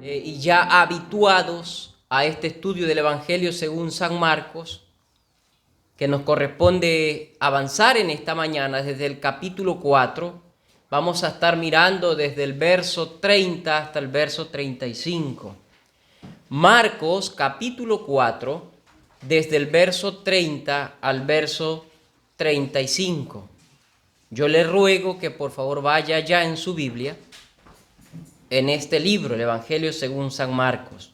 y ya habituados a este estudio del Evangelio según San Marcos, que nos corresponde avanzar en esta mañana desde el capítulo 4. Vamos a estar mirando desde el verso 30 hasta el verso 35. Marcos capítulo 4, desde el verso 30 al verso 35. Yo le ruego que por favor vaya ya en su Biblia, en este libro, el Evangelio según San Marcos.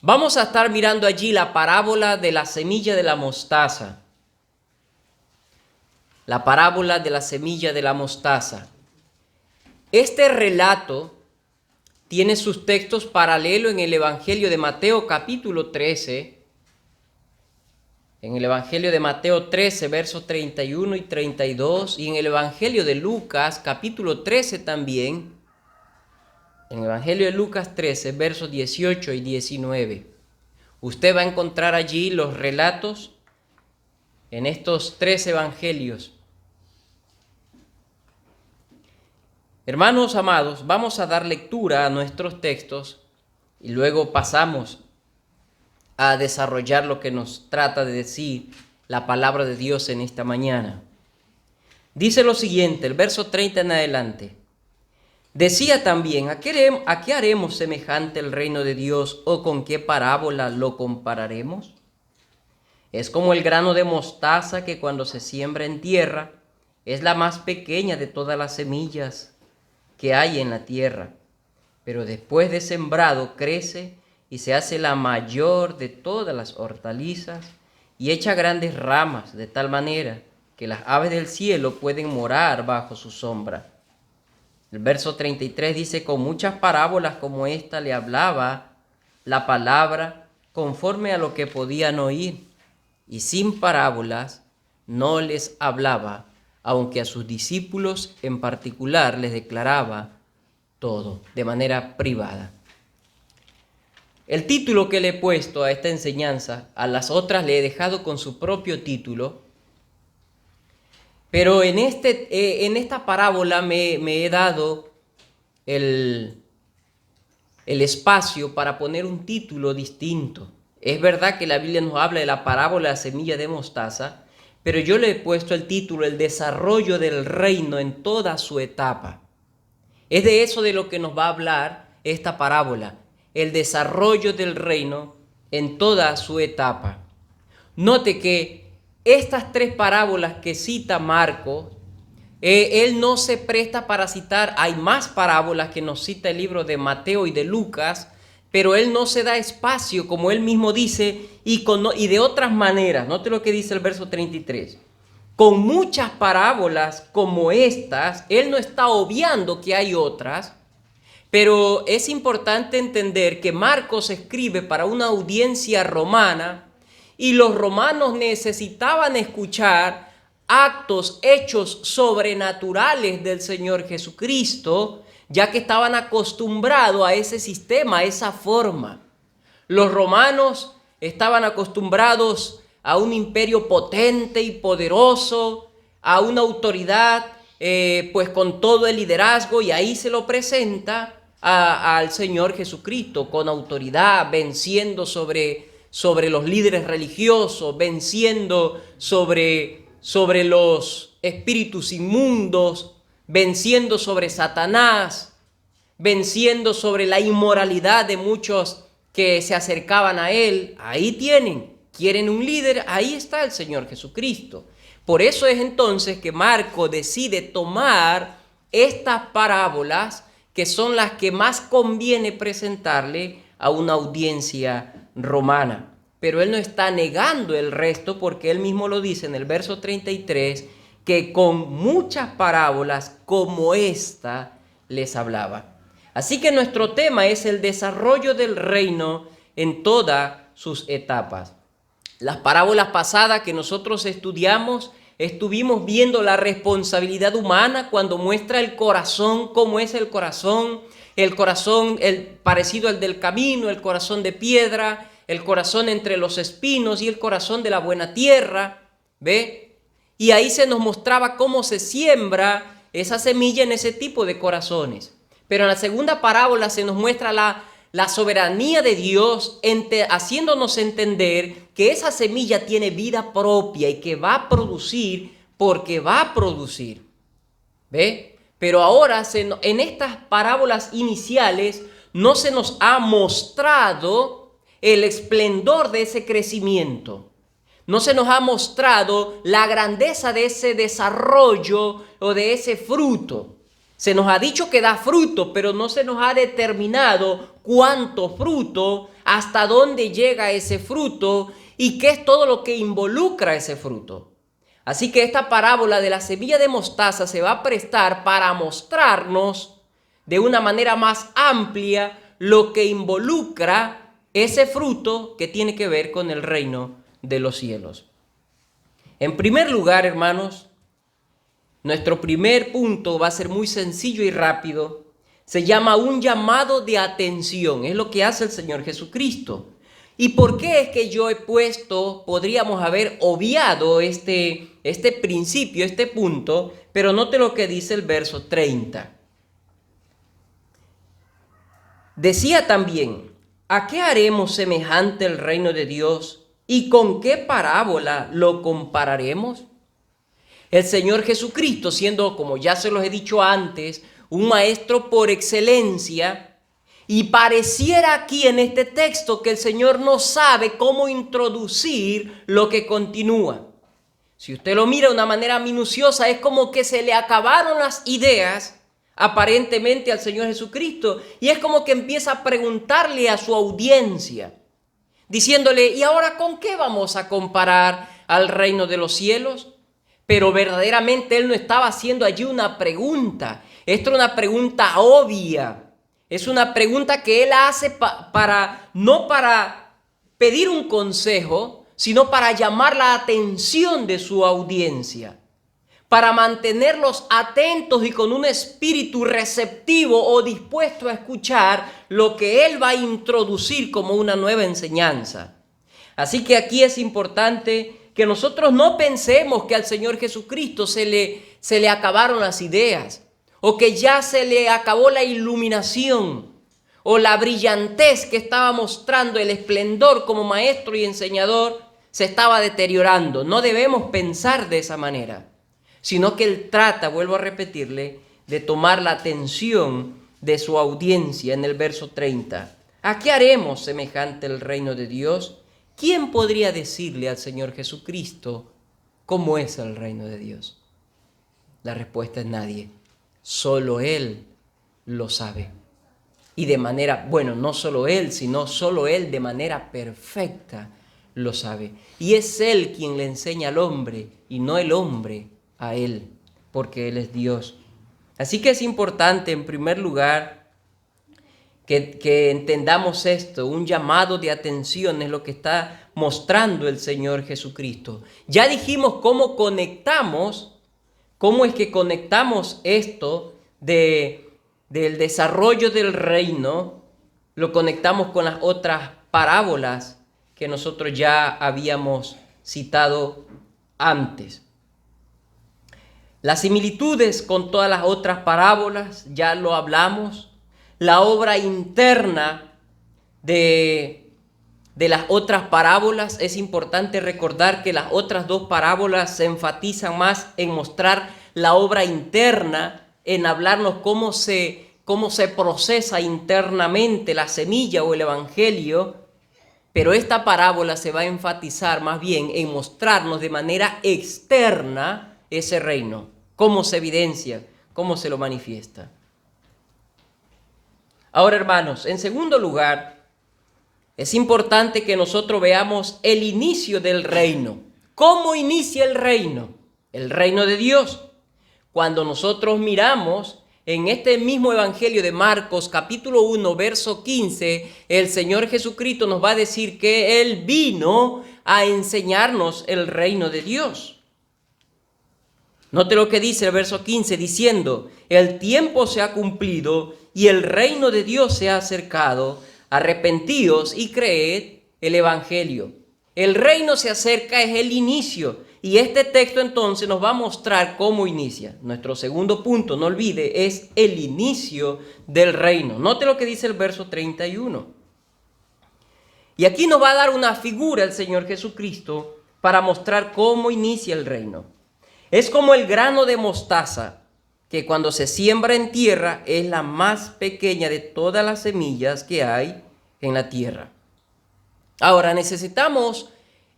Vamos a estar mirando allí la parábola de la semilla de la mostaza. La parábola de la semilla de la mostaza. Este relato tiene sus textos paralelos en el Evangelio de Mateo capítulo 13. En el Evangelio de Mateo 13, versos 31 y 32. Y en el Evangelio de Lucas capítulo 13 también. En el Evangelio de Lucas 13, versos 18 y 19. Usted va a encontrar allí los relatos en estos tres evangelios. Hermanos amados, vamos a dar lectura a nuestros textos y luego pasamos a desarrollar lo que nos trata de decir la palabra de Dios en esta mañana. Dice lo siguiente, el verso 30 en adelante. Decía también, ¿a qué haremos semejante el reino de Dios o con qué parábola lo compararemos? Es como el grano de mostaza que cuando se siembra en tierra es la más pequeña de todas las semillas que hay en la tierra, pero después de sembrado crece y se hace la mayor de todas las hortalizas y echa grandes ramas de tal manera que las aves del cielo pueden morar bajo su sombra. El verso 33 dice, con muchas parábolas como esta le hablaba la palabra conforme a lo que podían oír, y sin parábolas no les hablaba, aunque a sus discípulos en particular les declaraba todo de manera privada. El título que le he puesto a esta enseñanza, a las otras le he dejado con su propio título, pero en esta parábola me he dado el espacio para poner un título distinto. Es verdad que la Biblia nos habla de la parábola de la semilla de mostaza, pero yo le he puesto el título, el desarrollo del reino en toda su etapa. Es de eso de lo que nos va a hablar esta parábola, el desarrollo del reino en toda su etapa. Note que estas tres parábolas que cita Marcos, él no se presta para citar, hay más parábolas que nos cita el libro de Mateo y de Lucas, pero él no se da espacio, como él mismo dice, y de otras maneras. Note lo que dice el verso 33. Con muchas parábolas como estas, él no está obviando que hay otras, pero es importante entender que Marcos escribe para una audiencia romana y los romanos necesitaban escuchar actos, hechos sobrenaturales del Señor Jesucristo, ya que estaban acostumbrados a ese sistema, a esa forma. Los romanos estaban acostumbrados a un imperio potente y poderoso, a una autoridad pues con todo el liderazgo, y ahí se lo presenta al Señor Jesucristo con autoridad, venciendo sobre los líderes religiosos, venciendo sobre los espíritus inmundos, venciendo sobre Satanás, venciendo sobre la inmoralidad de muchos que se acercaban a él. Ahí quieren un líder, ahí está el Señor Jesucristo. Por eso es entonces que Marcos decide tomar estas parábolas que son las que más conviene presentarle a una audiencia romana. Pero él no está negando el resto, porque él mismo lo dice en el verso 33, que con muchas parábolas como esta les hablaba. Así que nuestro tema es el desarrollo del reino en todas sus etapas. Las parábolas pasadas que nosotros estudiamos, estuvimos viendo la responsabilidad humana cuando muestra el corazón, cómo es el corazón parecido al del camino, el corazón de piedra, el corazón entre los espinos y el corazón de la buena tierra, ¿ve? Y ahí se nos mostraba cómo se siembra esa semilla en ese tipo de corazones. Pero en la segunda parábola se nos muestra la soberanía de Dios, haciéndonos entender que esa semilla tiene vida propia y que va a producir porque va a producir. ¿Ve? Pero ahora en estas parábolas iniciales no se nos ha mostrado el esplendor de ese crecimiento. No se nos ha mostrado la grandeza de ese desarrollo o de ese fruto. Se nos ha dicho que da fruto, pero no se nos ha determinado cuánto fruto, hasta dónde llega ese fruto y qué es todo lo que involucra ese fruto. Así que esta parábola de la semilla de mostaza se va a prestar para mostrarnos de una manera más amplia lo que involucra ese fruto que tiene que ver con el reino de los cielos. En primer lugar, hermanos, nuestro primer punto va a ser muy sencillo y rápido. Se llama un llamado de atención. Es lo que hace el Señor Jesucristo. ¿Y por qué es que yo he puesto, podríamos haber obviado este principio, este punto? Pero note lo que dice el verso 30. Decía también, ¿a qué haremos semejante el reino de Dios? ¿Y con qué parábola lo compararemos? El Señor Jesucristo, siendo, como ya se los he dicho antes, un maestro por excelencia, y pareciera aquí en este texto que el Señor no sabe cómo introducir lo que continúa. Si usted lo mira de una manera minuciosa, es como que se le acabaron las ideas aparentemente al Señor Jesucristo, y es como que empieza a preguntarle a su audiencia, diciéndole, ¿y ahora con qué vamos a comparar al reino de los cielos? Pero verdaderamente él no estaba haciendo allí una pregunta. Esto era una pregunta obvia. Es una pregunta que él hace no para pedir un consejo, sino para llamar la atención de su audiencia, para mantenerlos atentos y con un espíritu receptivo o dispuesto a escuchar lo que él va a introducir como una nueva enseñanza. Así que aquí es importante que nosotros no pensemos que al Señor Jesucristo se le acabaron las ideas, o que ya se le acabó la iluminación, o la brillantez que estaba mostrando, el esplendor como maestro y enseñador, se estaba deteriorando. No debemos pensar de esa manera, sino que Él trata, vuelvo a repetirle, de tomar la atención de su audiencia en el verso 30. ¿A qué haremos semejante el reino de Dios? ¿Quién podría decirle al Señor Jesucristo cómo es el reino de Dios? La respuesta es nadie. Solo Él lo sabe. Y de manera, bueno, no solo Él, sino solo Él de manera perfecta lo sabe. Y es Él quien le enseña al hombre y no el hombre a Él, porque Él es Dios. Así que es importante, en primer lugar, que entendamos esto. Un llamado de atención es lo que está mostrando el Señor Jesucristo. Ya dijimos cómo es que conectamos esto del desarrollo del reino, lo conectamos con las otras parábolas que nosotros ya habíamos citado antes. Las similitudes con todas las otras parábolas, ya lo hablamos. La obra interna de las otras parábolas, es importante recordar que las otras dos parábolas se enfatizan más en mostrar la obra interna, en hablarnos cómo se procesa internamente la semilla o el evangelio, pero esta parábola se va a enfatizar más bien en mostrarnos de manera externa ese reino, cómo se evidencia, cómo se lo manifiesta. Ahora, hermanos, en segundo lugar, es importante que nosotros veamos el inicio del reino. ¿Cómo inicia el reino? El reino de Dios. Cuando nosotros miramos en este mismo evangelio de Marcos, capítulo 1, verso 15, el Señor Jesucristo nos va a decir que Él vino a enseñarnos el reino de Dios. Note lo que dice el verso 15, diciendo, el tiempo se ha cumplido y el reino de Dios se ha acercado. Arrepentíos y creed el evangelio. El reino se acerca, es el inicio. Y este texto entonces nos va a mostrar cómo inicia. Nuestro segundo punto, no olvide, es el inicio del reino. Note lo que dice el verso 31. Y aquí nos va a dar una figura el Señor Jesucristo para mostrar cómo inicia el reino. Es como el grano de mostaza, que cuando se siembra en tierra es la más pequeña de todas las semillas que hay en la tierra. Ahora necesitamos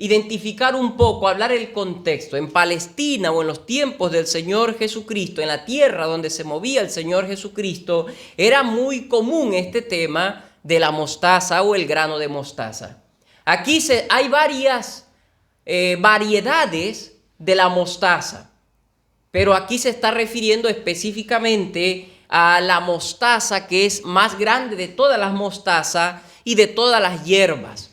identificar un poco, hablar el contexto. En Palestina o en los tiempos del Señor Jesucristo, en la tierra donde se movía el Señor Jesucristo, era muy común este tema de la mostaza o el grano de mostaza. Aquí hay varias variedades de la mostaza, pero aquí se está refiriendo específicamente a la mostaza que es más grande de todas las mostazas y de todas las hierbas.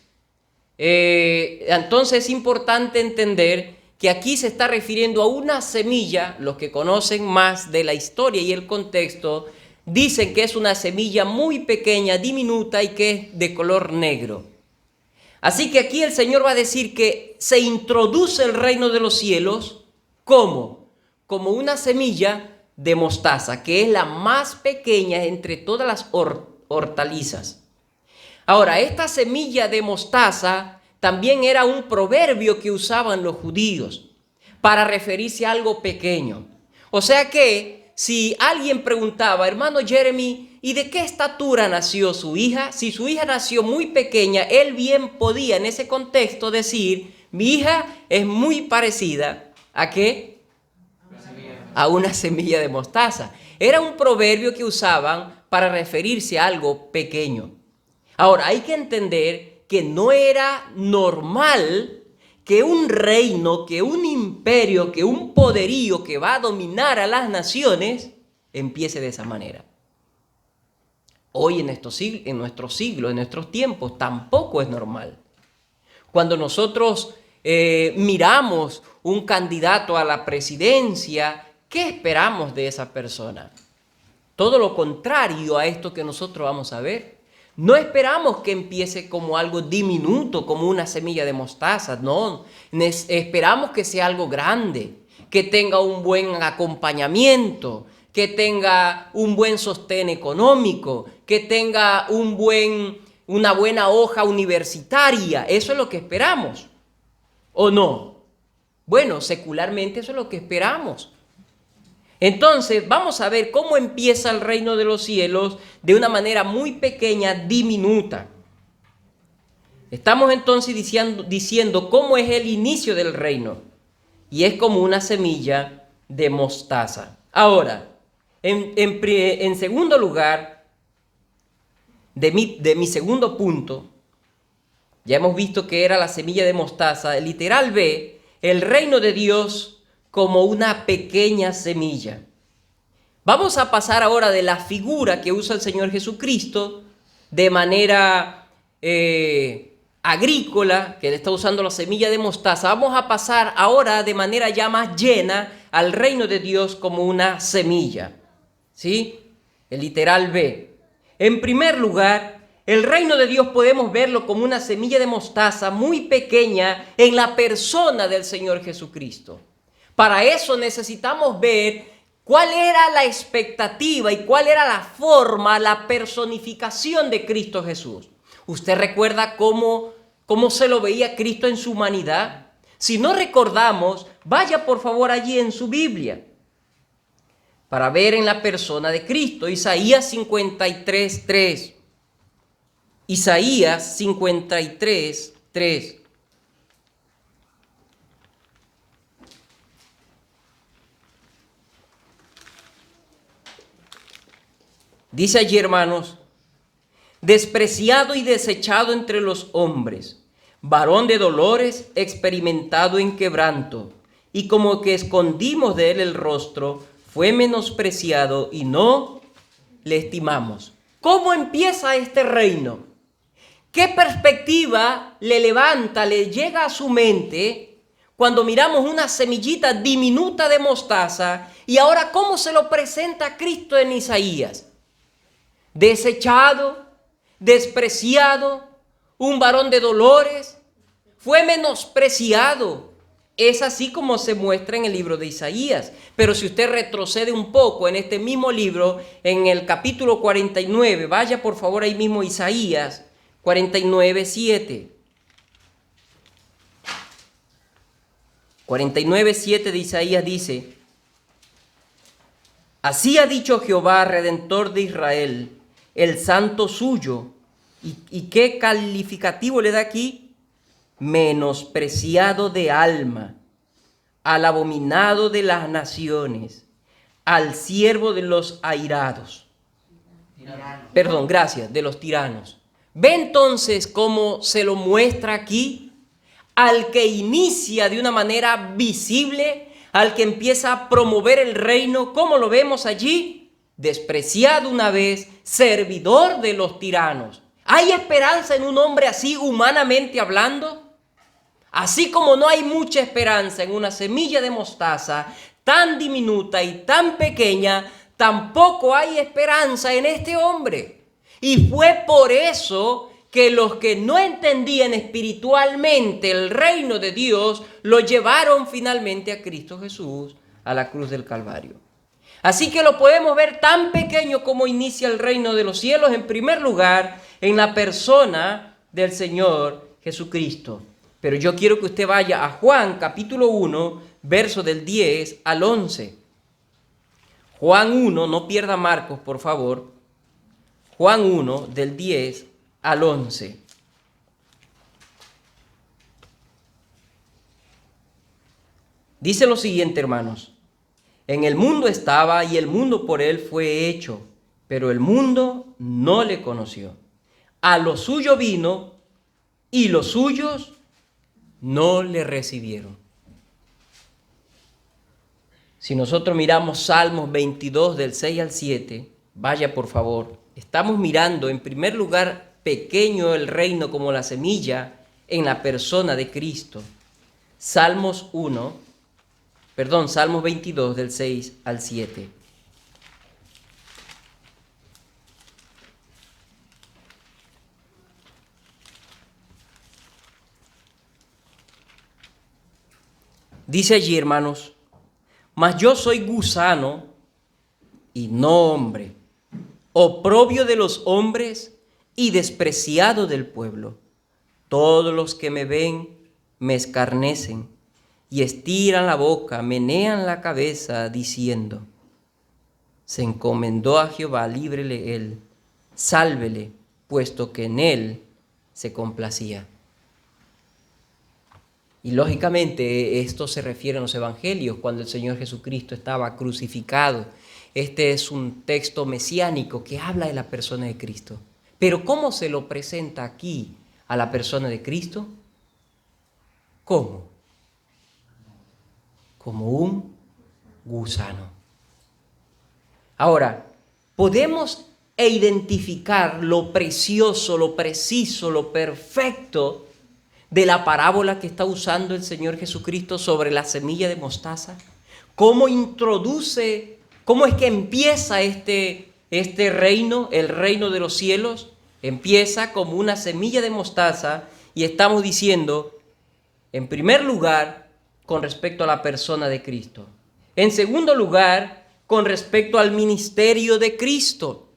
Entonces es importante entender que aquí se está refiriendo a una semilla. Los que conocen más de la historia y el contexto dicen que es una semilla muy pequeña, diminuta y que es de color negro. Así que aquí el Señor va a decir que se introduce el reino de los cielos. ¿Cómo? Como una semilla de mostaza, que es la más pequeña entre todas las hortalizas. Ahora, esta semilla de mostaza también era un proverbio que usaban los judíos para referirse a algo pequeño. O sea que si alguien preguntaba, hermano Jeremy, ¿y de qué estatura nació su hija? Si su hija nació muy pequeña, él bien podía en ese contexto decir, mi hija es muy parecida ¿a qué? A una semilla de mostaza. Era un proverbio que usaban para referirse a algo pequeño. Ahora, hay que entender que no era normal que un reino, que un imperio, que un poderío que va a dominar a las naciones empiece de esa manera. Hoy en nuestro siglo, en nuestros tiempos, tampoco es normal. Cuando nosotros miramos un candidato a la presidencia, ¿qué esperamos de esa persona? Todo lo contrario a esto que nosotros vamos a ver. No esperamos que empiece como algo diminuto, como una semilla de mostaza, no. Esperamos que sea algo grande, que tenga un buen acompañamiento, que tenga un buen sostén económico, que tenga una buena hoja universitaria. Eso es lo que esperamos, ¿o no? Bueno, secularmente eso es lo que esperamos. Entonces vamos a ver cómo empieza el reino de los cielos de una manera muy pequeña, diminuta. Estamos entonces diciendo cómo es el inicio del reino. Y es como una semilla de mostaza. Ahora, en segundo lugar, de mi segundo punto, ya hemos visto que era la semilla de mostaza. El literal ve el reino de Dios como una pequeña semilla. Vamos a pasar ahora de la figura que usa el Señor Jesucristo de manera agrícola, que él está usando la semilla de mostaza. Vamos a pasar ahora de manera ya más llena al reino de Dios como una semilla. ¿Sí? El literal ve. En primer lugar, el reino de Dios podemos verlo como una semilla de mostaza muy pequeña en la persona del Señor Jesucristo. Para eso necesitamos ver cuál era la expectativa y cuál era la forma, la personificación de Cristo Jesús. ¿Usted recuerda cómo se lo veía Cristo en su humanidad? Si no recordamos, vaya por favor allí en su Biblia para ver en la persona de Cristo. Isaías 53:3. Isaías 53:3. Dice allí, hermanos, despreciado y desechado entre los hombres, varón de dolores, experimentado en quebranto, y como que escondimos de él el rostro, fue menospreciado y no le estimamos. ¿Cómo empieza este reino? ¿Qué perspectiva le levanta, le llega a su mente cuando miramos una semillita diminuta de mostaza y ahora cómo se lo presenta Cristo en Isaías? Desechado, despreciado, un varón de dolores, fue menospreciado. Es así como se muestra en el libro de Isaías. Pero si usted retrocede un poco en este mismo libro, en el capítulo 49, vaya por favor ahí mismo Isaías 49, 7. 49, 7 de Isaías dice: así ha dicho Jehová, Redentor de Israel, el santo suyo. ¿Y qué calificativo le da aquí? Menospreciado de alma, al abominado de las naciones, al siervo de los airados. Perdón, gracias, de los tiranos. ¿Ve entonces cómo se lo muestra aquí? Al que inicia de una manera visible, al que empieza a promover el reino, ¿cómo lo vemos allí? Despreciado una vez, servidor de los tiranos. ¿Hay esperanza en un hombre así, humanamente hablando? Así como no hay mucha esperanza en una semilla de mostaza tan diminuta y tan pequeña, tampoco hay esperanza en este hombre. Y fue por eso que los que no entendían espiritualmente el reino de Dios lo llevaron finalmente a Cristo Jesús, a la cruz del Calvario. Así que lo podemos ver tan pequeño como inicia el reino de los cielos, en primer lugar, en la persona del Señor Jesucristo. Pero yo quiero que usted vaya a Juan capítulo 1, verso del 10 al 11. Juan 1, no pierda Marcos, por favor. Juan 1, del 10 al 11. Dice lo siguiente, hermanos: en el mundo estaba y el mundo por él fue hecho, pero el mundo no le conoció. A lo suyo vino y los suyos no le recibieron. Si nosotros miramos Salmos 22 del 6 al 7, vaya por favor, estamos mirando en primer lugar pequeño el reino como la semilla en la persona de Cristo. Salmos 22 del 6 al 7. Dice allí, hermanos: mas yo soy gusano y no hombre, oprobio de los hombres y despreciado del pueblo. Todos los que me ven me escarnecen y estiran la boca, menean la cabeza, diciendo: se encomendó a Jehová, líbrele él, sálvele, puesto que en él se complacía. Y lógicamente esto se refiere a los evangelios, cuando el Señor Jesucristo estaba crucificado. Este es un texto mesiánico que habla de la persona de Cristo. Pero ¿cómo se lo presenta aquí a la persona de Cristo? ¿Cómo? Como un gusano. Ahora, podemos identificar lo precioso, lo preciso, lo perfecto de la parábola que está usando el Señor Jesucristo sobre la semilla de mostaza. ¿Cómo introduce, cómo es que empieza este reino, el reino de los cielos? Empieza como una semilla de mostaza y estamos diciendo, en primer lugar, con respecto a la persona de Cristo. En segundo lugar, con respecto al ministerio de Cristo.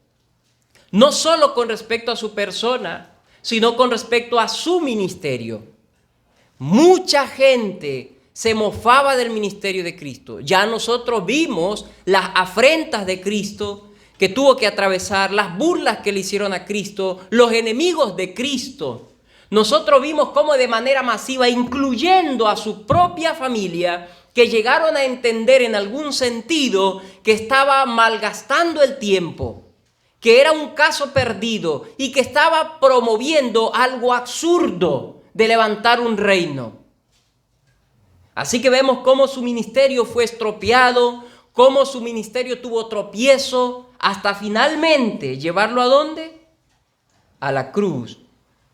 No solo con respecto a su persona, sino con respecto a su ministerio. Mucha gente se mofaba del ministerio de Cristo. Ya nosotros vimos las afrentas de Cristo que tuvo que atravesar, las burlas que le hicieron a Cristo, los enemigos de Cristo. Nosotros vimos cómo de manera masiva, incluyendo a su propia familia, que llegaron a entender en algún sentido que estaba malgastando el tiempo, que era un caso perdido y que estaba promoviendo algo absurdo de levantar un reino. Así que vemos cómo su ministerio fue estropeado, cómo su ministerio tuvo tropiezo, hasta finalmente llevarlo ¿a dónde? A la cruz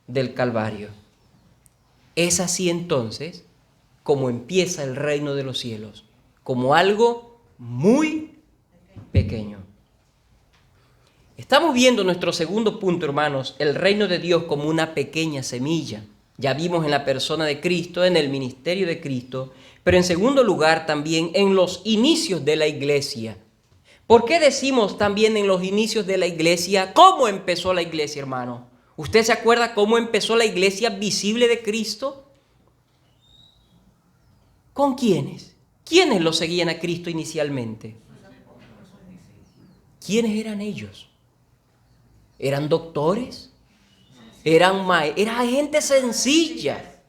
del Calvario. Es así entonces como empieza el reino de los cielos, como algo muy pequeño. Estamos viendo nuestro segundo punto, hermanos, el reino de Dios como una pequeña semilla. Ya vimos en la persona de Cristo, en el ministerio de Cristo, pero en segundo lugar también en los inicios de la iglesia. ¿Por qué decimos también en los inicios de la iglesia? ¿Cómo empezó la iglesia, hermano? ¿Usted se acuerda cómo empezó la iglesia visible de Cristo? ¿Con quiénes? ¿Quiénes lo seguían a Cristo inicialmente? ¿Quiénes eran ellos? ¿Eran doctores? Era gente sencilla.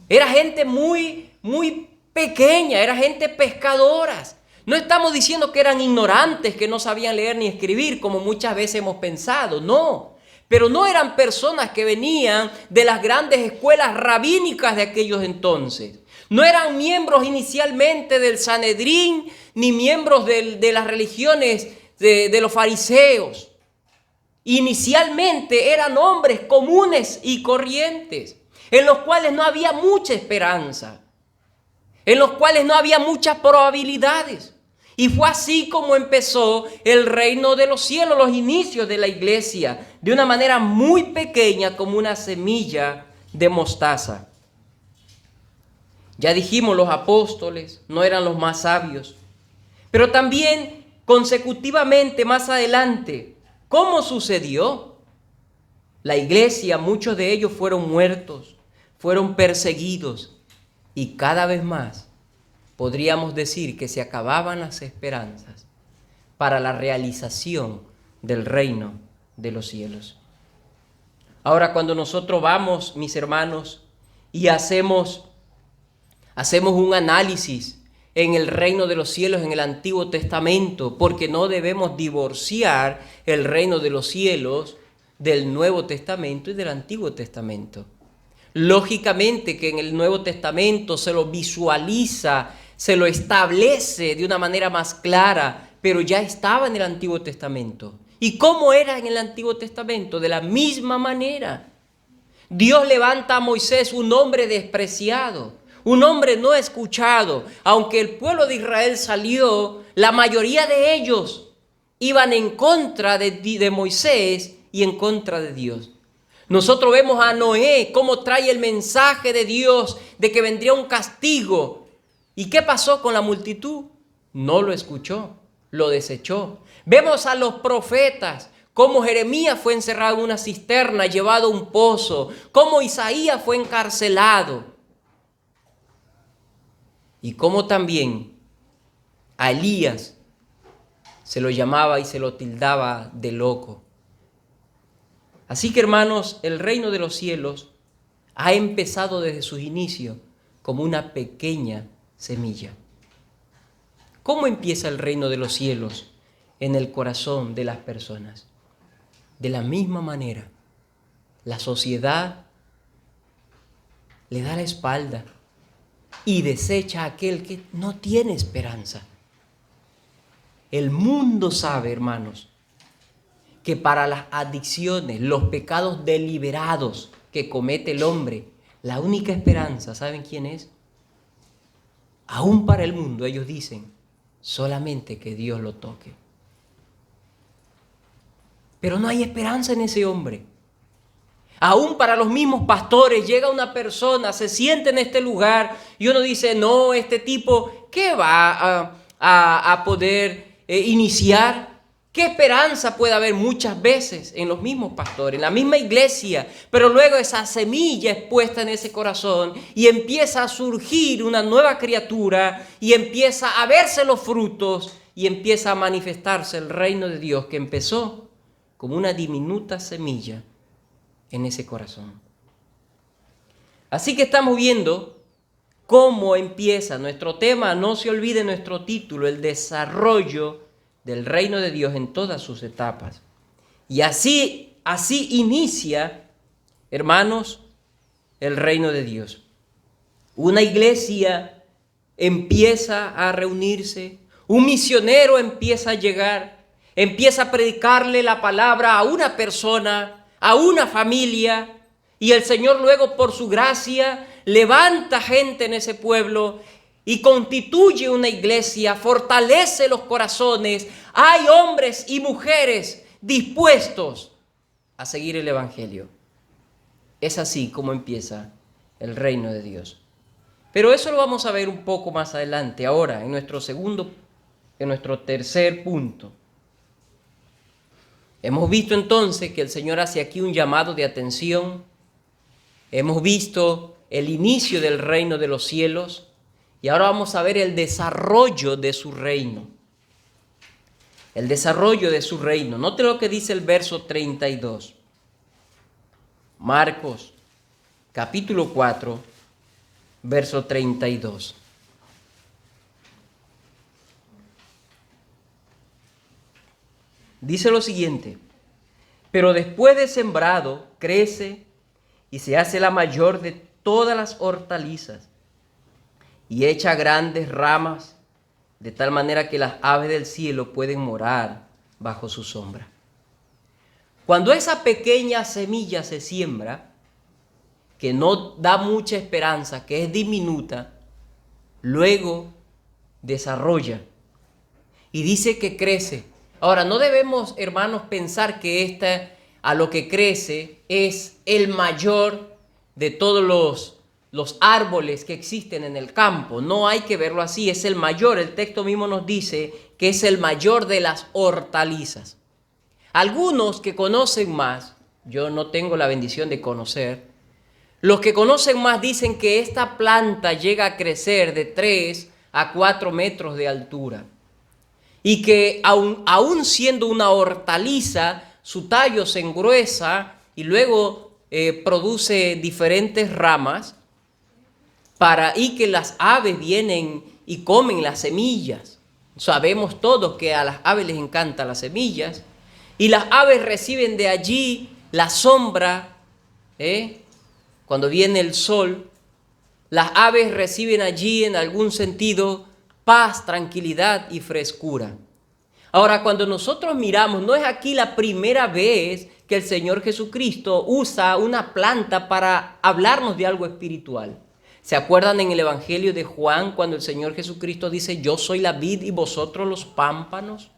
Era gente muy pequeña. Era gente pescadoras. No estamos diciendo que eran ignorantes, que no sabían leer ni escribir, como muchas veces hemos pensado. No. Pero no eran personas que venían de las grandes escuelas rabínicas de aquellos entonces. No eran miembros inicialmente del Sanedrín, ni miembros de las religiones de los fariseos. Inicialmente eran hombres comunes y corrientes, en los cuales no había mucha esperanza, en los cuales no había muchas probabilidades. Y fue así como empezó el reino de los cielos, los inicios de la iglesia, de una manera muy pequeña, como una semilla de mostaza. Ya dijimos, los apóstoles no eran los más sabios, pero también consecutivamente más adelante, ¿cómo sucedió? La iglesia, muchos de ellos fueron muertos, fueron perseguidos y cada vez más podríamos decir que se acababan las esperanzas para la realización del reino de los cielos. Ahora, cuando nosotros vamos, mis hermanos, y hacemos un análisis en el reino de los cielos en el Antiguo Testamento, porque no debemos divorciar el reino de los cielos del Nuevo Testamento y del Antiguo Testamento. Lógicamente que en el Nuevo Testamento se lo visualiza, se lo establece de una manera más clara, pero ya estaba en el Antiguo Testamento. ¿Y cómo era en el Antiguo Testamento? De la misma manera. Dios levanta a Moisés, un hombre despreciado, un hombre no escuchado. Aunque el pueblo de Israel salió, la mayoría de ellos iban en contra de Moisés y en contra de Dios. Nosotros vemos a Noé cómo trae el mensaje de Dios de que vendría un castigo. ¿Y qué pasó con la multitud? No lo escuchó, lo desechó. Vemos a los profetas, cómo Jeremías fue encerrado en una cisterna, llevado a un pozo, cómo Isaías fue encarcelado. Y cómo también a Elías se lo llamaba y se lo tildaba de loco. Así que, hermanos, el reino de los cielos ha empezado desde sus inicios como una pequeña semilla. ¿Cómo empieza el reino de los cielos en el corazón de las personas? De la misma manera, la sociedad le da la espalda y desecha a aquel que no tiene esperanza. El mundo sabe, hermanos, que para las adicciones, los pecados deliberados que comete el hombre, la única esperanza, ¿saben quién es? Aún para el mundo, ellos dicen, solamente que Dios lo toque. Pero no hay esperanza en ese hombre. Aún para los mismos pastores, llega una persona, se siente en este lugar y uno dice, no, este tipo, ¿qué va a poder iniciar? ¿Qué esperanza puede haber muchas veces en los mismos pastores, en la misma iglesia? Pero luego esa semilla es puesta en ese corazón y empieza a surgir una nueva criatura y empieza a verse los frutos y empieza a manifestarse el reino de Dios que empezó como una diminuta semilla en ese corazón. Así que estamos viendo cómo empieza nuestro tema. No se olvide nuestro título, el desarrollo del reino de Dios en todas sus etapas. Y así inicia, hermanos, el reino de Dios. Una iglesia empieza a reunirse, un misionero empieza a llegar, empieza a predicarle la palabra a una persona, a una familia, y el Señor luego por su gracia levanta gente en ese pueblo y constituye una iglesia, fortalece los corazones. Hay hombres y mujeres dispuestos a seguir el Evangelio. Es así como empieza el reino de Dios. Pero eso lo vamos a ver un poco más adelante. Ahora, en nuestro tercer punto. Hemos visto entonces que el Señor hace aquí un llamado de atención. Hemos visto el inicio del reino de los cielos. Y ahora vamos a ver el desarrollo de su reino. El desarrollo de su reino. Note lo que dice el verso 32. Marcos, capítulo 4, verso 32. Dice lo siguiente: pero después de sembrado, crece y se hace la mayor de todas las hortalizas y echa grandes ramas, de tal manera que las aves del cielo pueden morar bajo su sombra. Cuando esa pequeña semilla se siembra, que no da mucha esperanza, que es diminuta, luego desarrolla y dice que crece. Ahora, no debemos, hermanos, pensar que a lo que crece es el mayor de todos los árboles que existen en el campo. No hay que verlo así, es el mayor. El texto mismo nos dice que es el mayor de las hortalizas. Algunos que conocen más, yo no tengo la bendición de conocer, los que conocen más dicen que esta planta llega a crecer de 3 a 4 metros de altura y que aún siendo una hortaliza, su tallo se engruesa y luego produce diferentes ramas y que las aves vienen y comen las semillas. Sabemos todos que a las aves les encantan las semillas. Y las aves reciben de allí la sombra, cuando viene el sol. Las aves reciben allí en algún sentido paz, tranquilidad y frescura. Ahora, cuando nosotros miramos, no es aquí la primera vez que el Señor Jesucristo usa una planta para hablarnos de algo espiritual. ¿Se acuerdan en el Evangelio de Juan cuando el Señor Jesucristo dice: yo soy la vid y vosotros los pámpanos?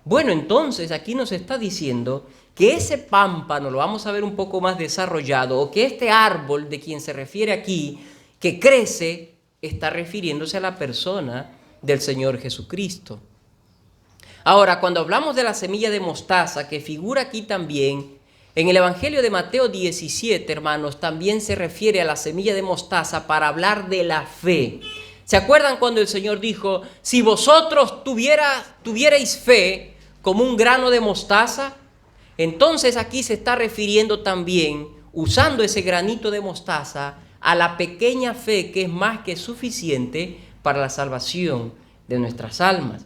Bueno, entonces aquí nos está diciendo que ese pámpano, lo vamos a ver un poco más desarrollado, o que este árbol de quien se refiere aquí, que crece, está refiriéndose a la persona del Señor Jesucristo. Ahora, cuando hablamos de la semilla de mostaza, que figura aquí también, en el Evangelio de Mateo 17, hermanos, también se refiere a la semilla de mostaza para hablar de la fe. ¿Se acuerdan cuando el Señor dijo: si vosotros tuvierais fe como un grano de mostaza? Entonces aquí se está refiriendo también, usando ese granito de mostaza, a la pequeña fe que es más que suficiente para la salvación de nuestras almas.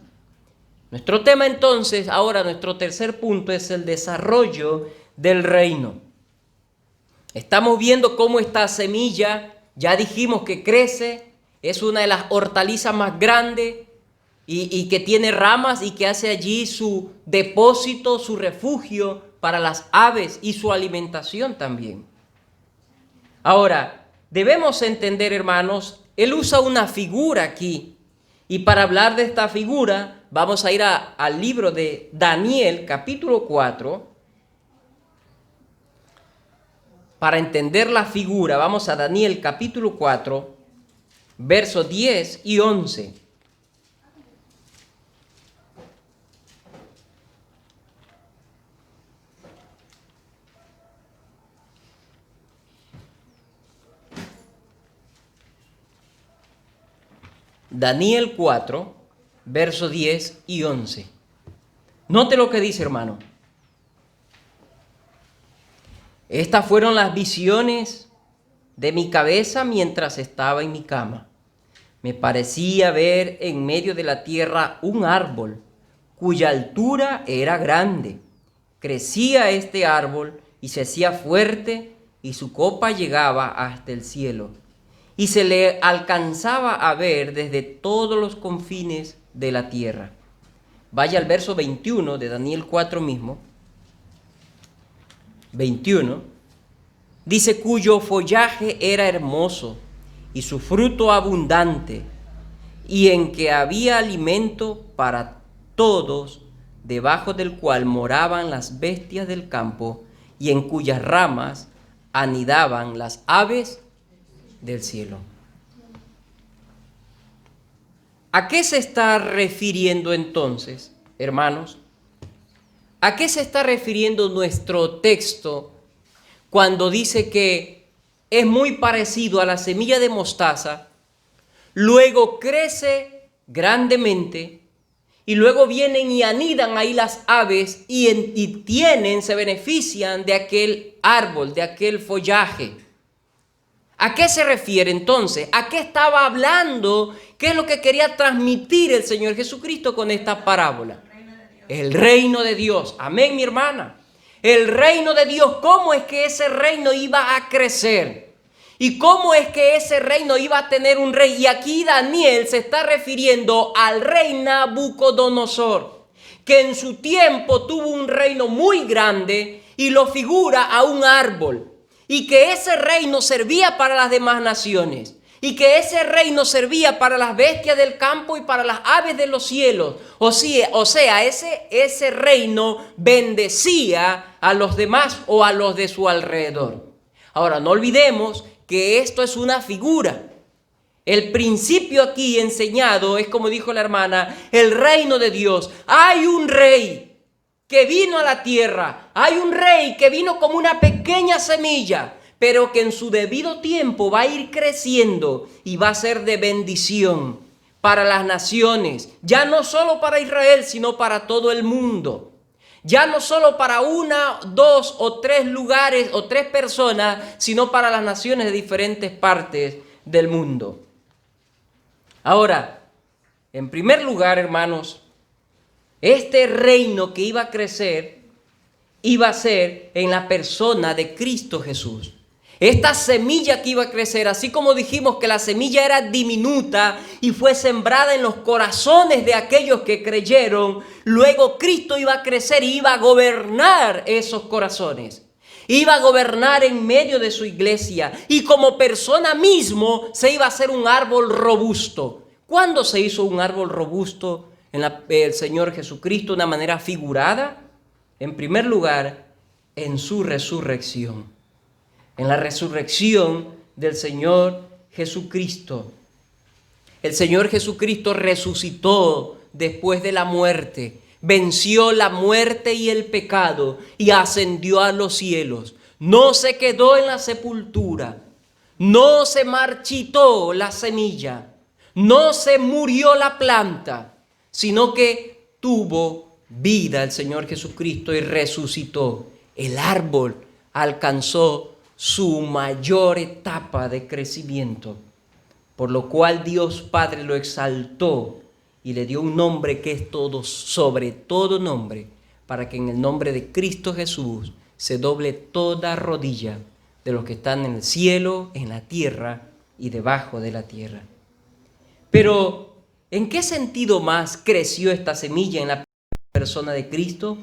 Nuestro tema entonces, ahora nuestro tercer punto, es el desarrollo del reino. Estamos viendo cómo esta semilla, ya dijimos que crece, es una de las hortalizas más grandes y que tiene ramas y que hace allí su depósito, su refugio para las aves y su alimentación también. Ahora, debemos entender, hermanos, él usa una figura aquí. Y para hablar de esta figura, vamos a ir al libro de Daniel, capítulo 4. Para entender la figura, vamos a Daniel, capítulo 4, versos 10 y 11. Daniel 4, versos 10 y 11. Note lo que dice, hermano. Estas fueron las visiones de mi cabeza mientras estaba en mi cama. Me parecía ver en medio de la tierra un árbol cuya altura era grande. Crecía este árbol y se hacía fuerte y su copa llegaba hasta el cielo. Y se le alcanzaba a ver desde todos los confines de la tierra. Vaya al verso 21 de Daniel 4 mismo. 21. Dice: cuyo follaje era hermoso y su fruto abundante, y en que había alimento para todos, debajo del cual moraban las bestias del campo, y en cuyas ramas anidaban las aves del cielo. ¿A qué se está refiriendo entonces, hermanos? ¿A qué se está refiriendo nuestro texto cuando dice que es muy parecido a la semilla de mostaza, luego crece grandemente y luego vienen y anidan ahí las aves y se benefician de aquel árbol, de aquel follaje? ¿A qué se refiere entonces? ¿A qué estaba hablando? ¿Qué es lo que quería transmitir el Señor Jesucristo con esta parábola? El reino de Dios. Amén, mi hermana. El reino de Dios. ¿Cómo es que ese reino iba a crecer? ¿Y cómo es que ese reino iba a tener un rey? Y aquí Daniel se está refiriendo al rey Nabucodonosor, que en su tiempo tuvo un reino muy grande y lo figura a un árbol. Y que ese reino servía para las demás naciones. Y que ese reino servía para las bestias del campo y para las aves de los cielos. O sea, ese reino bendecía a los demás o a los de su alrededor. Ahora, no olvidemos que esto es una figura. El principio aquí enseñado es, como dijo la hermana, el reino de Dios. Hay un rey que vino a la tierra. Hay un rey que vino como una pequeña semilla, pero que en su debido tiempo va a ir creciendo y va a ser de bendición para las naciones, ya no solo para Israel, sino para todo el mundo. Ya no solo para una, dos o tres lugares o tres personas, sino para las naciones de diferentes partes del mundo. Ahora, en primer lugar, hermanos, este reino que iba a crecer iba a ser en la persona de Cristo Jesús. Esta semilla que iba a crecer, así como dijimos que la semilla era diminuta y fue sembrada en los corazones de aquellos que creyeron, luego Cristo iba a crecer y iba a gobernar esos corazones. Iba a gobernar en medio de su iglesia y como persona mismo se iba a hacer un árbol robusto. ¿Cuándo se hizo un árbol robusto en el Señor Jesucristo de una manera figurada? En primer lugar, en su resurrección. En la resurrección del Señor Jesucristo. El Señor Jesucristo resucitó después de la muerte, venció la muerte y el pecado y ascendió a los cielos. No se quedó en la sepultura, no se marchitó la semilla, no se murió la planta, sino que tuvo vida el Señor Jesucristo y resucitó. El árbol alcanzó su mayor etapa de crecimiento, por lo cual Dios Padre lo exaltó y le dio un nombre que es todo, sobre todo nombre, para que en el nombre de Cristo Jesús se doble toda rodilla de los que están en el cielo, en la tierra y debajo de la tierra. Pero, ¿en qué sentido más creció esta semilla en la persona de Cristo?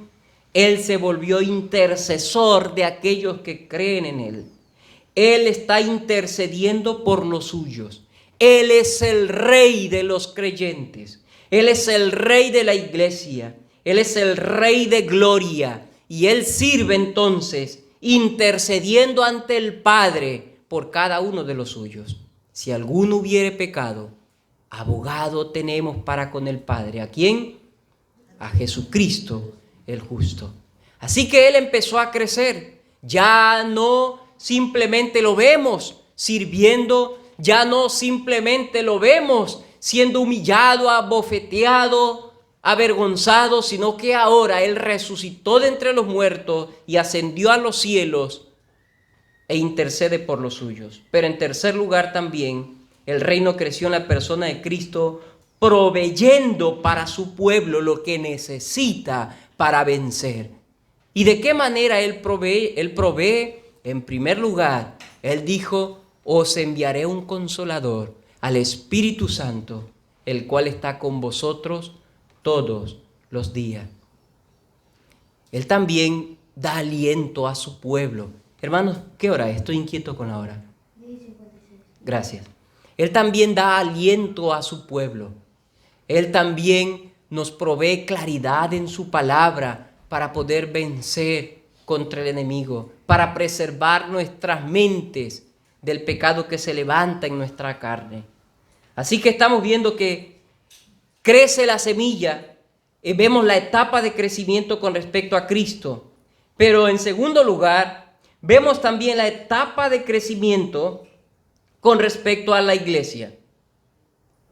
Él se volvió intercesor de aquellos que creen en Él. Él está intercediendo por los suyos. Él es el rey de los creyentes. Él es el rey de la iglesia. Él es el rey de gloria. Y Él sirve entonces intercediendo ante el Padre por cada uno de los suyos. Si alguno hubiere pecado, abogado tenemos para con el Padre. ¿A quién? A Jesucristo el justo. Así que Él empezó a crecer. Ya no simplemente lo vemos sirviendo, ya no simplemente lo vemos siendo humillado, abofeteado, avergonzado, sino que ahora Él resucitó de entre los muertos y ascendió a los cielos e intercede por los suyos. Pero en tercer lugar también, el reino creció en la persona de Cristo, proveyendo para su pueblo lo que necesita para vencer. ¿Y de qué manera Él provee? Él provee, en primer lugar, Él dijo: os enviaré un consolador, al Espíritu Santo, el cual está con vosotros todos los días. Él también da aliento a su pueblo. Hermanos, ¿qué hora es? Estoy inquieto con la hora. Gracias. Él también da aliento a su pueblo. Él también nos provee claridad en su palabra para poder vencer contra el enemigo, para preservar nuestras mentes del pecado que se levanta en nuestra carne. Así que estamos viendo que crece la semilla y vemos la etapa de crecimiento con respecto a Cristo. Pero en segundo lugar, vemos también la etapa de crecimiento con respecto a la iglesia.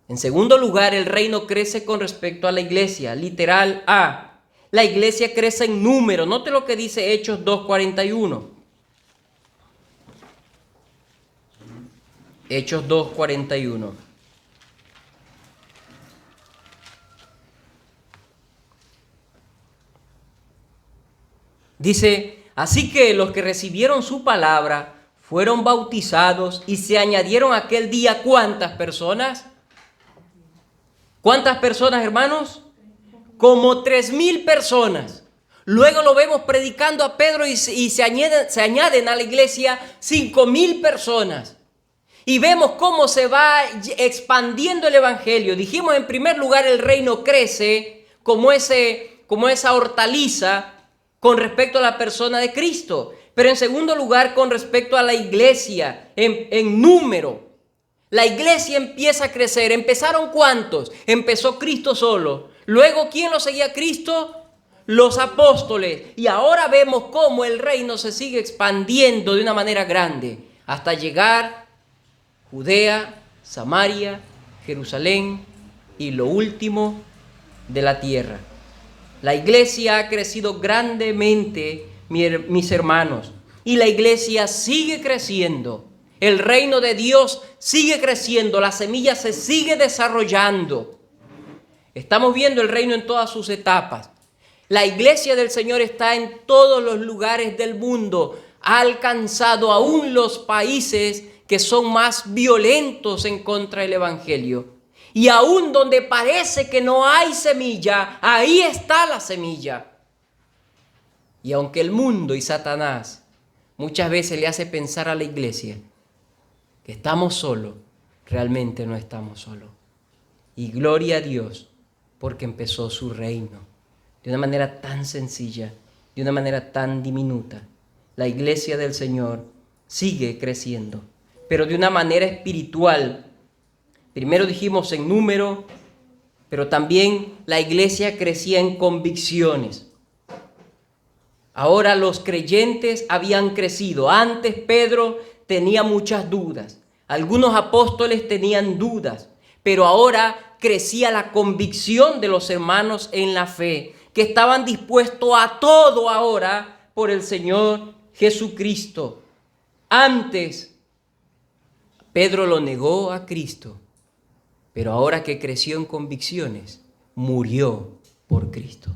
En segundo lugar, el reino crece con respecto a la iglesia. Literal A. La iglesia crece en número. Note lo que dice Hechos 2:41. Hechos 2:41. Dice, así que los que recibieron su palabra fueron bautizados y se añadieron aquel día, ¿cuántas personas? ¿Cuántas personas, hermanos? Como 3,000 personas. Luego lo vemos predicando a Pedro y se añaden a la iglesia 5,000 personas. Y vemos cómo se va expandiendo el evangelio. Dijimos en primer lugar, el reino crece como esa hortaliza con respecto a la persona de Cristo. Pero en segundo lugar, con respecto a la iglesia, en número. La iglesia empieza a crecer. ¿Empezaron cuántos? Empezó Cristo solo. Luego, ¿quién lo seguía a Cristo? Los apóstoles. Y ahora vemos cómo el reino se sigue expandiendo de una manera grande hasta llegar Judea, Samaria, Jerusalén y lo último de la tierra. La iglesia ha crecido grandemente, mis hermanos, y la iglesia sigue creciendo. El reino de Dios sigue creciendo, la semilla se sigue desarrollando. Estamos viendo el reino en todas sus etapas. La iglesia del Señor está en todos los lugares del mundo. Ha alcanzado aún los países que son más violentos en contra del evangelio. Y aún donde parece que no hay semilla, ahí está la semilla. Y aunque el mundo y Satanás muchas veces le hace pensar a la iglesia que estamos solos, realmente no estamos solos. Y gloria a Dios porque empezó su reino de una manera tan sencilla, de una manera tan diminuta. La iglesia del Señor sigue creciendo, pero de una manera espiritual. Primero dijimos en número, pero también la iglesia crecía en convicciones. Ahora los creyentes habían crecido. Antes Pedro tenía muchas dudas. Algunos apóstoles tenían dudas, pero ahora crecía la convicción de los hermanos en la fe, que estaban dispuestos a todo ahora por el Señor Jesucristo. Antes Pedro lo negó a Cristo, pero ahora que creció en convicciones, murió por Cristo.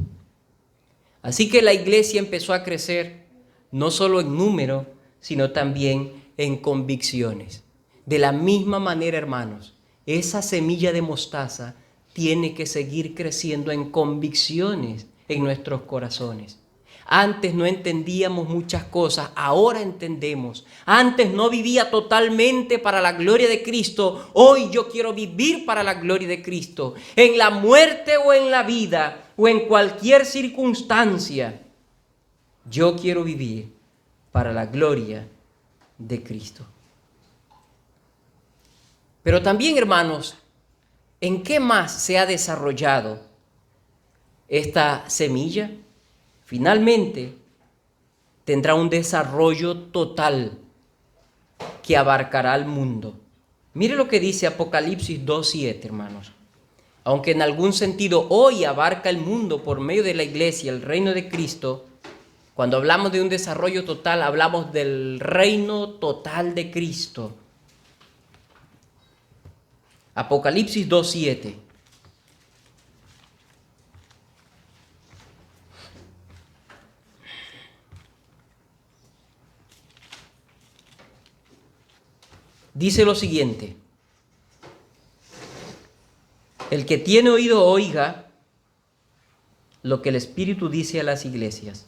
Así que la iglesia empezó a crecer no solo en número, sino también en convicciones. De la misma manera, hermanos, esa semilla de mostaza tiene que seguir creciendo en convicciones en nuestros corazones. Antes no entendíamos muchas cosas, ahora entendemos. Antes no vivía totalmente para la gloria de Cristo, hoy yo quiero vivir para la gloria de Cristo. En la muerte o en la vida o en cualquier circunstancia, yo quiero vivir para la gloria de Cristo. Pero también, hermanos, ¿en qué más se ha desarrollado esta semilla? Finalmente, tendrá un desarrollo total que abarcará al mundo. Mire lo que dice Apocalipsis 2:7, hermanos. Aunque en algún sentido hoy abarca el mundo por medio de la iglesia, el reino de Cristo, cuando hablamos de un desarrollo total, hablamos del reino total de Cristo. Apocalipsis 2:7. Dice lo siguiente: el que tiene oído oiga lo que el Espíritu dice a las iglesias.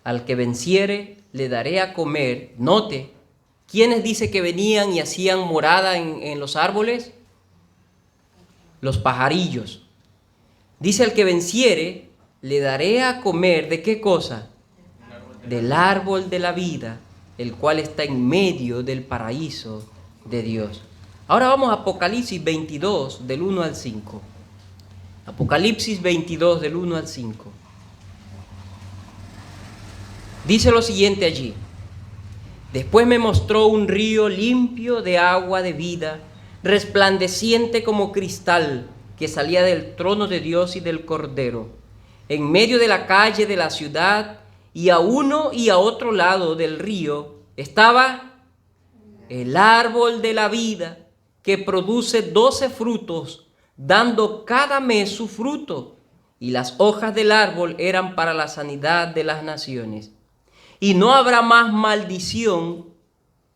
Al que venciere le daré a comer. Note, ¿quiénes dice que venían y hacían morada en los árboles? Los pajarillos. Dice: al que venciere le daré a comer, ¿de qué cosa? del árbol de la vida, el cual está en medio del paraíso de Dios. Ahora vamos a Apocalipsis 22, del 1 al 5. Apocalipsis 22, del 1 al 5. Dice lo siguiente allí: después me mostró un río limpio de agua de vida, resplandeciente como cristal, que salía del trono de Dios y del Cordero. En medio de la calle de la ciudad, y a uno y a otro lado del río, estaba el árbol de la vida, que produce 12 frutos, dando cada mes su fruto, y las hojas del árbol eran para la sanidad de las naciones. Y no habrá más maldición,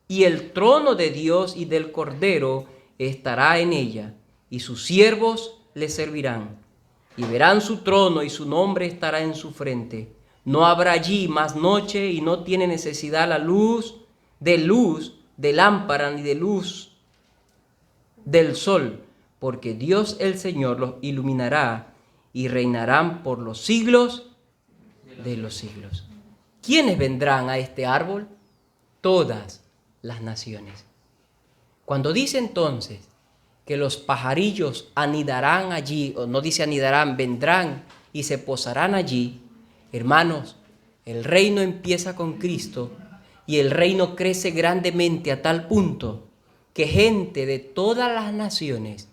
y el trono de Dios y del Cordero estará en ella, y sus siervos le servirán, y verán su trono, y su nombre estará en su frente. No habrá allí más noche, y no tiene necesidad la luz de lámpara, ni de luz del sol, porque Dios el Señor los iluminará, y reinarán por los siglos de los siglos. ¿Quiénes vendrán a este árbol? Todas las naciones. Cuando dice entonces que los pajarillos anidarán allí, o no dice anidarán, vendrán y se posarán allí, hermanos, el reino empieza con Cristo, y el reino crece grandemente a tal punto que gente de todas las naciones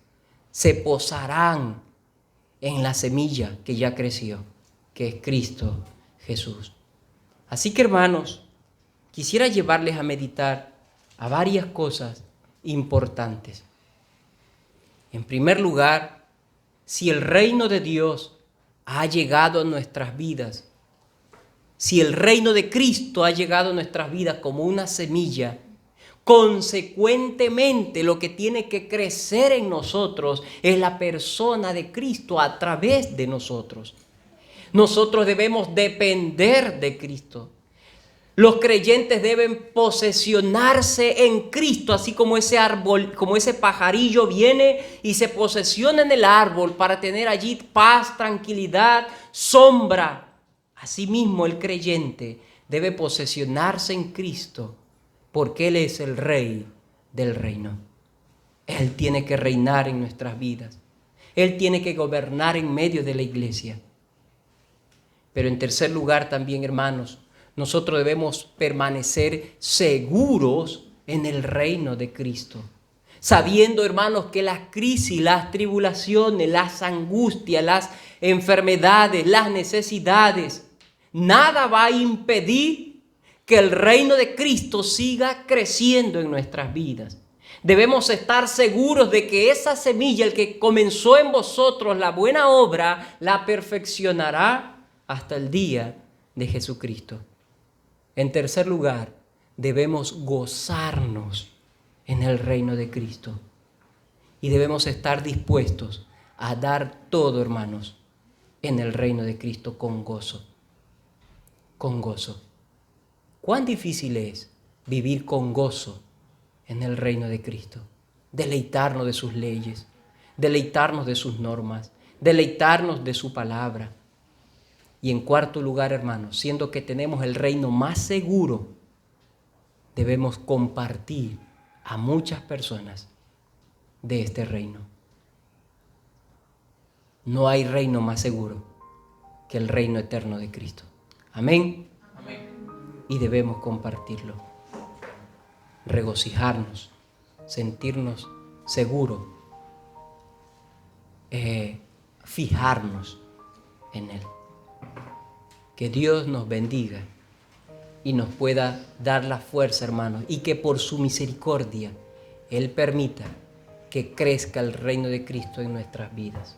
se posarán en la semilla que ya creció, que es Cristo Jesús. Así que, hermanos, quisiera llevarles a meditar a varias cosas importantes. En primer lugar, si el reino de Dios ha llegado a nuestras vidas, si el reino de Cristo ha llegado a nuestras vidas como una semilla, consecuentemente lo que tiene que crecer en nosotros es la persona de Cristo a través de nosotros. Nosotros debemos depender de Cristo. Los creyentes deben posesionarse en Cristo, así como ese árbol, como ese pajarillo viene y se posesiona en el árbol para tener allí paz, tranquilidad, sombra. Asimismo, el creyente debe posesionarse en Cristo, porque Él es el Rey del reino. Él tiene que reinar en nuestras vidas. Él tiene que gobernar en medio de la iglesia. Pero en tercer lugar también, hermanos, nosotros debemos permanecer seguros en el reino de Cristo. Sabiendo, hermanos, que las crisis, las tribulaciones, las angustias, las enfermedades, las necesidades, nada va a impedir que el reino de Cristo siga creciendo en nuestras vidas. Debemos estar seguros de que esa semilla, el que comenzó en vosotros la buena obra, la perfeccionará hasta el día de Jesucristo. En tercer lugar, debemos gozarnos en el reino de Cristo. Y debemos estar dispuestos a dar todo, hermanos, en el reino de Cristo con gozo. Con gozo. ¿Cuán difícil es vivir con gozo en el reino de Cristo? Deleitarnos de sus leyes, deleitarnos de sus normas, deleitarnos de su palabra. Y en cuarto lugar, hermanos, siendo que tenemos el reino más seguro, debemos compartir a muchas personas de este reino. No hay reino más seguro que el reino eterno de Cristo. Amén. Amén. Y debemos compartirlo. Regocijarnos, sentirnos seguros, fijarnos en Él. Que Dios nos bendiga y nos pueda dar la fuerza, hermanos, y que por su misericordia Él permita que crezca el reino de Cristo en nuestras vidas.